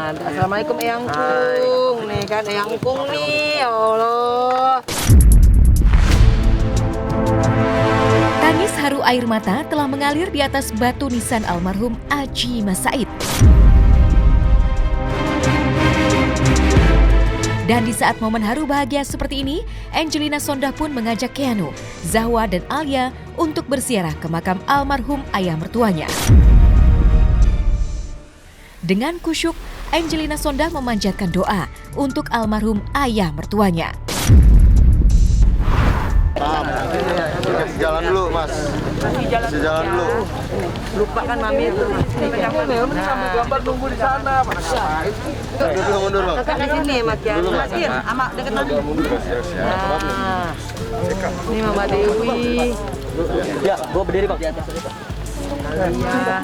Assalamualaikum Eyang Kung. Nih kan Eyang Kung nih, ya Allah. Tangis haru air mata telah mengalir di atas batu nisan almarhum Aji Mas Said. Dan di saat momen haru bahagia seperti ini, Angelina Sondah pun mengajak Keanu, Zahwa dan Alia untuk berziarah ke makam almarhum ayah mertuanya. Dengan kusyuk, Angelina Sondah memanjatkan doa untuk almarhum ayah mertuanya. Kasih jalan dulu, Mas. Kasih jalan dulu. Lupa kan Mami itu. Sambil gambar nunggu di sana. Mundur, Bang. Kakak di sini, Mas ya. Mas Kir, sama deket Mami. Nah, ini Mama Dewi. Ya, gua berdiri Pak di atas. Iya.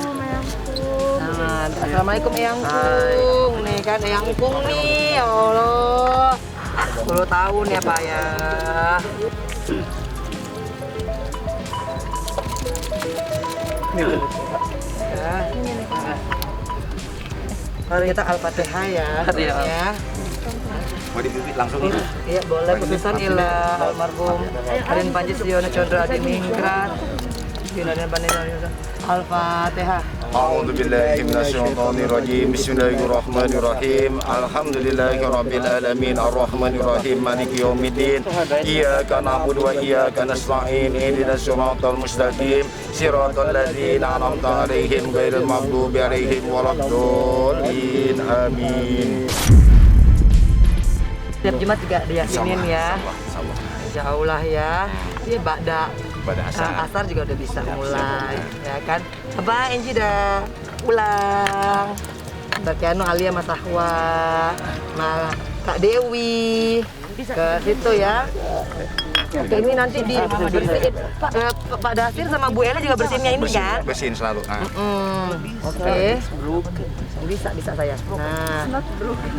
Assalamualaikum Eyang Kung. Nih kan Eyang Kung nih, ya Allah. 10 tahun ya Pak ya. Mari kita Al-Fatihah ya. Ya. Mau dipipit langsung ini? Iya boleh, putusan ila almarhum Arin Panji Siono Condro Adi Mingkrat. Al-Fatihah. A'udzu billahi minasyaitonir rajim. Bismillahirrahmanirrahim. Alhamdulillahirabbil alamin arrahmanir rahim maliki yaumiddin. Iyyaka na'budu wa iyyaka nasta'in. Ihdinas siratal mustaqim. Siratal ladzina an'amta 'alaihim ghairil maghdubi 'alaihim waladdallin. Amin. Setiap Jumat juga diyakinin ya. Insya Allah ya. Iya Ba'da asar juga udah bisa mulai ya kan. Apa Enji udah pulang. Mbak Keanu, Alia, Mas Ahwa, Kak Dewi ke situ ya. Oke, ini nanti bersihin Pak Dasir sama Bu Ella juga bersihinnya ini kan? Bersihin selalu. Oke. Bisa saya. Nah,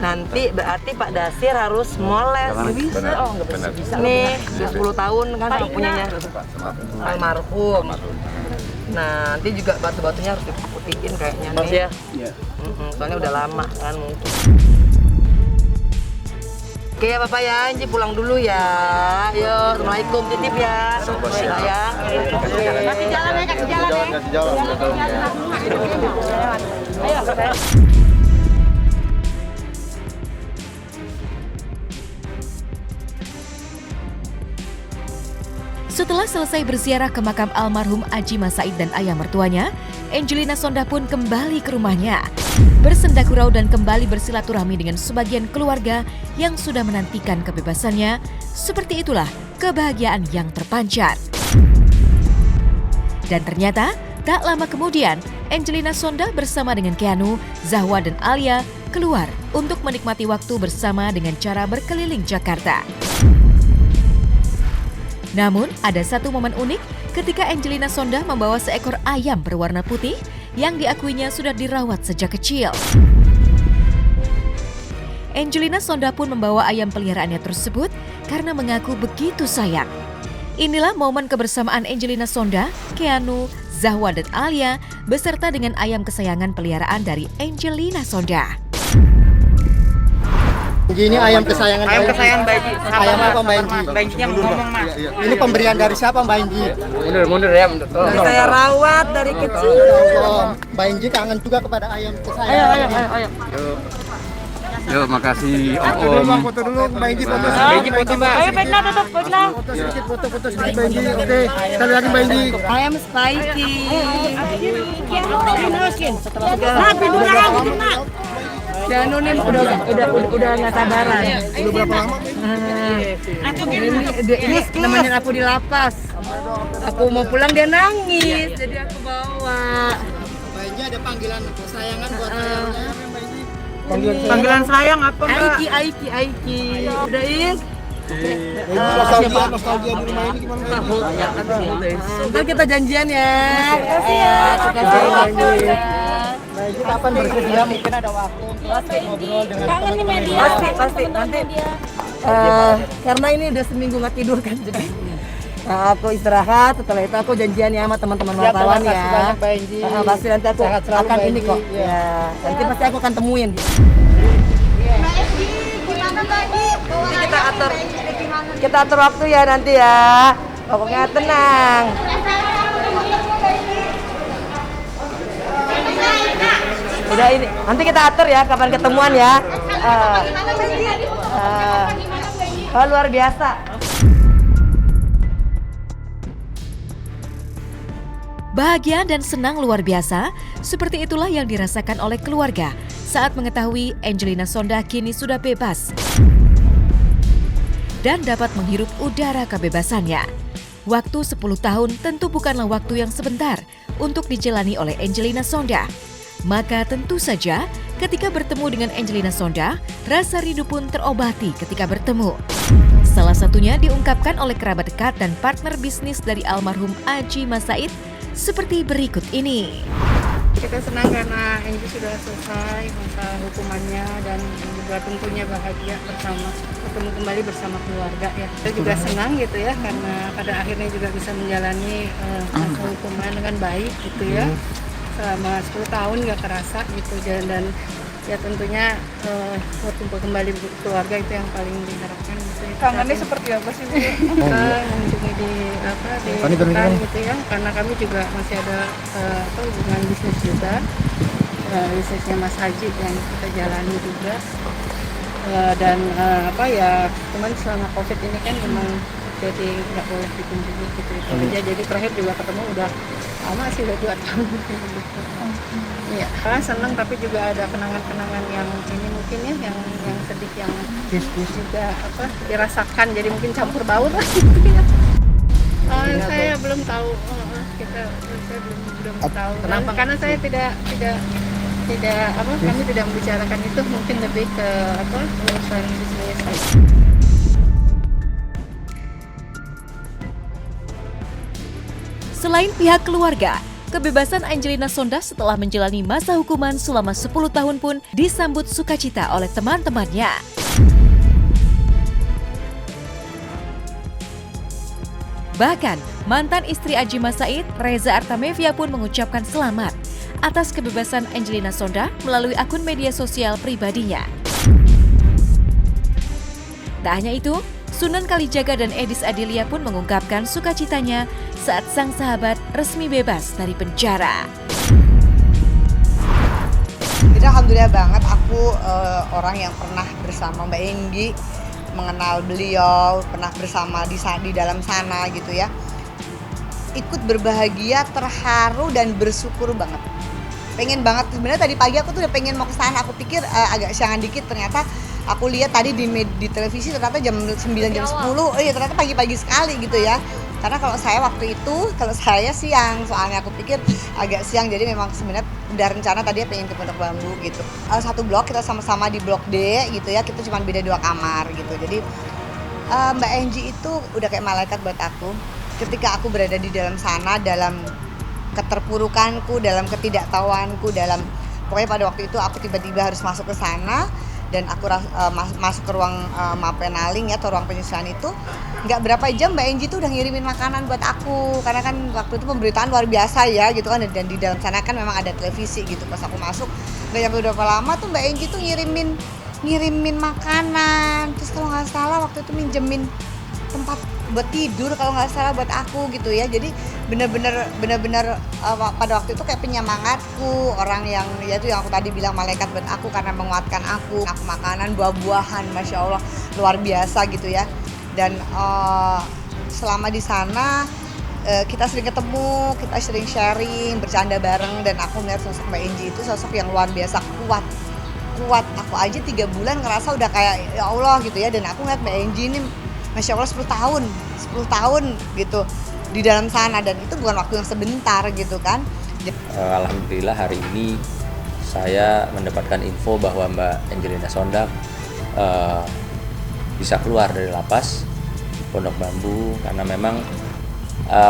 nanti berarti Pak Dasir harus moles. Oh, nggak bisa. Nih, udah 10 tahun kan punyanya almarhum. Nah, nanti juga batu-batunya harus diputihin kayaknya nih. Soalnya udah lama kan mungkin. Oke ya Bapak ya, Anji pulang dulu ya. Yuk, Assalamualaikum, titip ya. Ya. Kasih jalan ya, kasih jalan ya. Kasih jalan. Ayo. Setelah selesai berziarah ke makam almarhum Aji Mas Said dan ayah mertuanya, Angelina Sondah pun kembali ke rumahnya. Bersenda gurau dan kembali bersilaturahmi dengan sebagian keluarga yang sudah menantikan kebebasannya. Seperti itulah kebahagiaan yang terpancar. Dan ternyata, tak lama kemudian, Angelina Sondah bersama dengan Keanu, Zahwa dan Alia keluar untuk menikmati waktu bersama dengan cara berkeliling Jakarta. Namun, ada satu momen unik ketika Angelina Sondah membawa seekor ayam berwarna putih yang diakuinya sudah dirawat sejak kecil. Angelina Sondah pun membawa ayam peliharaannya tersebut karena mengaku begitu sayang. Inilah momen kebersamaan Angelina Sondah, Keanu, Zahwa dan Alia beserta dengan ayam kesayangan peliharaan dari Angelina Sondah. Ini ayam kesayangan Mbak Enji. Ayam apa Mbak Enji? Mbak Enjinya mau ngomong Mas. Ini pemberian dari siapa Mbak Enji? Mundur ya. Saya rawat dari kecil. Oh, Mbak Enji kangen juga kepada ayam kesayangan. Ayo. Yuk, makasih Om. Foto dulu Mbak Enji foto. Mbak Enji foto Mbak. Ayo Pekna tetap Pekna. Foto sedikit foto sedikit Mbak Enji. Oke. Sekali lagi Mbak Enji. Ayam spiky. Keanu nih udah nggak sabaran. Udah berapa lama? Ini namanya aku di lapas. Aku mau pulang dia nangis, jadi aku bawa. Mbak Enji ada panggilan kesayangan buat ayamnya Mbak Enji. Panggilan sayang apa Mbak? Aiki. Udahin. Nostalgia di rumah ini gimana? Ntar kita janjian ya. Makasih ya. Mbak Enji kapan bersedia mungkin ada waktu ngobrol dengan teman-teman. Pasti nanti. Karena ini udah seminggu nggak tidur kan jadi. Aku istirahat, setelah itu aku janjian ya sama teman-teman wartawan ya. Mbak Enji. Pasti nanti aku Sehat selalu, akan Mbak ini Enji. kok. Ya. Nanti pasti aku akan temuin. Nanti kita atur waktu ya nanti ya. Pokoknya tenang. Udah ini, nanti kita atur ya kapan ketemuan ya. Oh, luar biasa. Bahagia dan senang luar biasa, seperti itulah yang dirasakan oleh keluarga saat mengetahui Angelina Sondah kini sudah bebas dan dapat menghirup udara kebebasannya. Waktu 10 tahun tentu bukanlah waktu yang sebentar untuk dijalani oleh Angelina Sondah. Maka tentu saja ketika bertemu dengan Angelina Sondah, rasa rindu pun terobati ketika bertemu. Salah satunya diungkapkan oleh kerabat dekat dan partner bisnis dari almarhum Adji Massaid, seperti berikut ini. Kita senang karena Angie sudah selesai masa hukumannya dan juga tentunya bahagia bertemu kembali bersama keluarga ya. Kita juga senang gitu ya karena pada akhirnya juga bisa menjalani masa hukuman dengan baik gitu ya. Selama 10 tahun nggak kerasa gitu dan ya tentunya berkumpul kembali keluarga itu yang paling diharapkan gitu ya. Kangennya seperti apa sih Bu? Mengunjungi di Pekan gitu ya, karena kami juga masih ada hubungan bisnis juga, bisnisnya Mas Haji yang kita jalani juga, dan cuman selama COVID ini kan memang jadi nggak boleh dikunjungi gitu aja, jadi terakhir juga ketemu udah lama sih, udah 2 tahun. Iya, senang tapi juga ada kenangan-kenangan yang ini mungkin ya, yang sedih, yang juga dirasakan, jadi mungkin campur baur lah gitu ya. Saya belum tahu, saya belum tahu. Kenapa? Karena saya tidak kami tidak membicarakan itu, mungkin lebih ke urusan bisnis. Selain pihak keluarga, kebebasan Angelina Sondah setelah menjalani masa hukuman selama 10 tahun pun disambut sukacita oleh teman-temannya. Bahkan, mantan istri Adji Massaid, Reza Artamevia pun mengucapkan selamat atas kebebasan Angelina Sondah melalui akun media sosial pribadinya. Tak hanya itu, Sunan Kalijaga dan Edis Adelia pun mengungkapkan sukacitanya saat sang sahabat resmi bebas dari penjara. Jadi alhamdulillah banget, aku orang yang pernah bersama Mbak Enggi, mengenal beliau, pernah bersama di dalam sana gitu ya. Ikut berbahagia, terharu dan bersyukur banget. Pengen banget, sebenarnya tadi pagi aku tuh udah pengen mau ke sana. Aku pikir agak siangan dikit, ternyata aku lihat tadi di televisi ternyata jam 9 jam 10. Ternyata pagi-pagi sekali gitu ya. Karena kalau saya siang, soalnya aku pikir agak siang, jadi memang sebenarnya udah rencana tadi pengen ke Pondok Bambu gitu. Satu blok, kita sama-sama di blok D gitu ya, kita cuma beda 2 kamar gitu. Jadi Mbak Angie itu udah kayak malaikat buat aku. Ketika aku berada di dalam sana, dalam keterpurukanku, dalam ketidaktahuanku, pokoknya pada waktu itu aku tiba-tiba harus masuk ke sana. Dan aku masuk ke ruang Mapenaling ya, atau ruang penyusunan itu, nggak berapa jam Mbak Angie tuh udah ngirimin makanan buat aku, karena kan waktu itu pemberitaan luar biasa ya gitu kan, dan di dalam sana kan memang ada televisi gitu. Pas aku masuk nggak sampai berapa lama tuh Mbak Angie tuh ngirimin makanan, terus kalau nggak salah waktu itu minjemin tempat buat tidur kalau nggak salah buat aku gitu ya. Jadi bener-bener pada waktu itu kayak penyemangatku, orang yang yaitu yang aku tadi bilang malaikat buat aku, karena menguatkan aku makanan, buah-buahan, masya Allah luar biasa gitu ya. Dan selama di sana kita sering ketemu, kita sering sharing, bercanda bareng, dan aku melihat sosok Mbak Angie itu sosok yang luar biasa kuat. Aku aja 3 bulan ngerasa udah kayak ya Allah gitu ya. Dan aku ngeliat Mbak Angie ini masya Allah 10 tahun gitu di dalam sana, dan itu bukan waktu yang sebentar gitu kan. Alhamdulillah hari ini saya mendapatkan info bahwa Mbak Angelina Sondah bisa keluar dari lapas Pondok Bambu, karena memang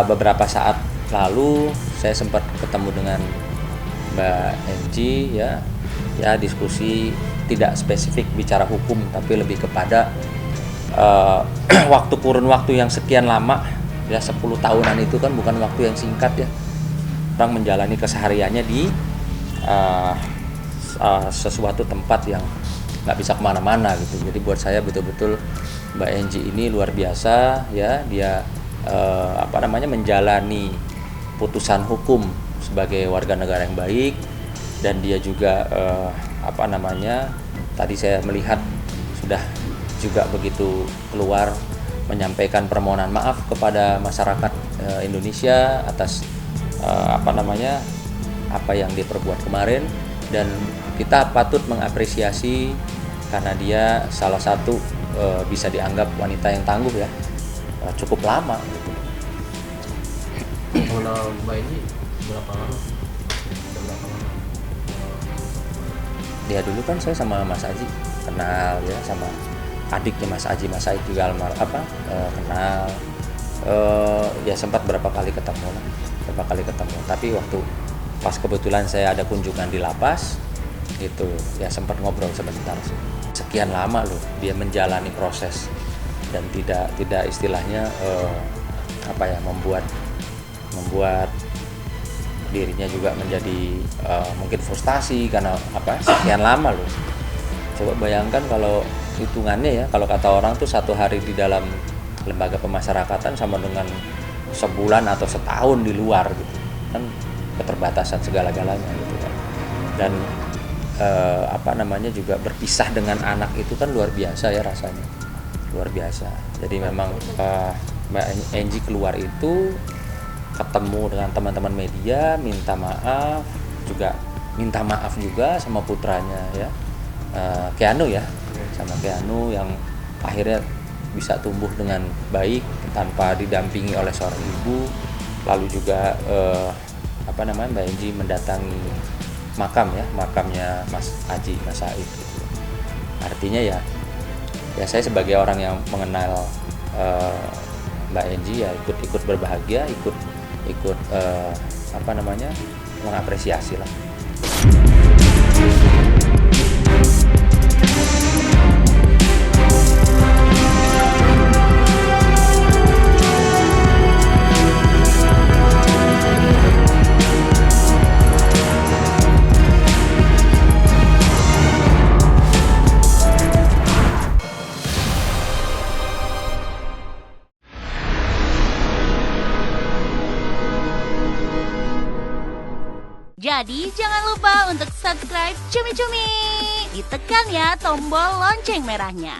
beberapa saat lalu saya sempat ketemu dengan Mbak Angie ya diskusi, tidak spesifik bicara hukum tapi lebih kepada kurun waktu yang sekian lama ya, 10 tahunan itu kan bukan waktu yang singkat ya, orang menjalani kesehariannya di sesuatu tempat yang nggak bisa kemana-mana gitu. Jadi buat saya betul-betul Mbak Enji ini luar biasa ya, dia menjalani putusan hukum sebagai warga negara yang baik, dan dia juga tadi saya melihat sudah juga begitu keluar menyampaikan permohonan maaf kepada masyarakat Indonesia atas apa yang dia perbuat kemarin, dan kita patut mengapresiasi karena dia salah satu bisa dianggap wanita yang tangguh ya, cukup lama gitu. Mengenal Mbak Enji berapa lama? Dia dulu kan saya sama Mas Aji kenal ya, sama adiknya Mas Aji, Mas Said juga kenal. Ya sempat berapa kali ketemu, tapi waktu pas kebetulan saya ada kunjungan di lapas gitu ya, sempat ngobrol sebentar. Sekian lama loh dia menjalani proses dan tidak istilahnya membuat dirinya juga menjadi mungkin frustasi karena sekian lama loh. Coba bayangkan kalau hitungannya ya, kalau kata orang tuh 1 hari di dalam lembaga pemasyarakatan sama dengan sebulan atau setahun di luar gitu kan, keterbatasan segala-galanya gitu kan. Dan juga berpisah dengan anak itu kan luar biasa ya, rasanya luar biasa. Jadi memang Mbak Enji keluar itu ketemu dengan teman-teman media, minta maaf juga sama putranya ya, Keanu ya, sama Keanu yang akhirnya bisa tumbuh dengan baik tanpa didampingi oleh seorang ibu. Lalu juga Mbak Enji mendatangi makamnya Mas Aji, Mas Said gitu. Artinya ya saya sebagai orang yang mengenal Mbak Enji ya ikut berbahagia, ikut mengapresiasi lah. Jadi jangan lupa untuk subscribe Cumi Cumi. Ditekan ya tombol lonceng merahnya.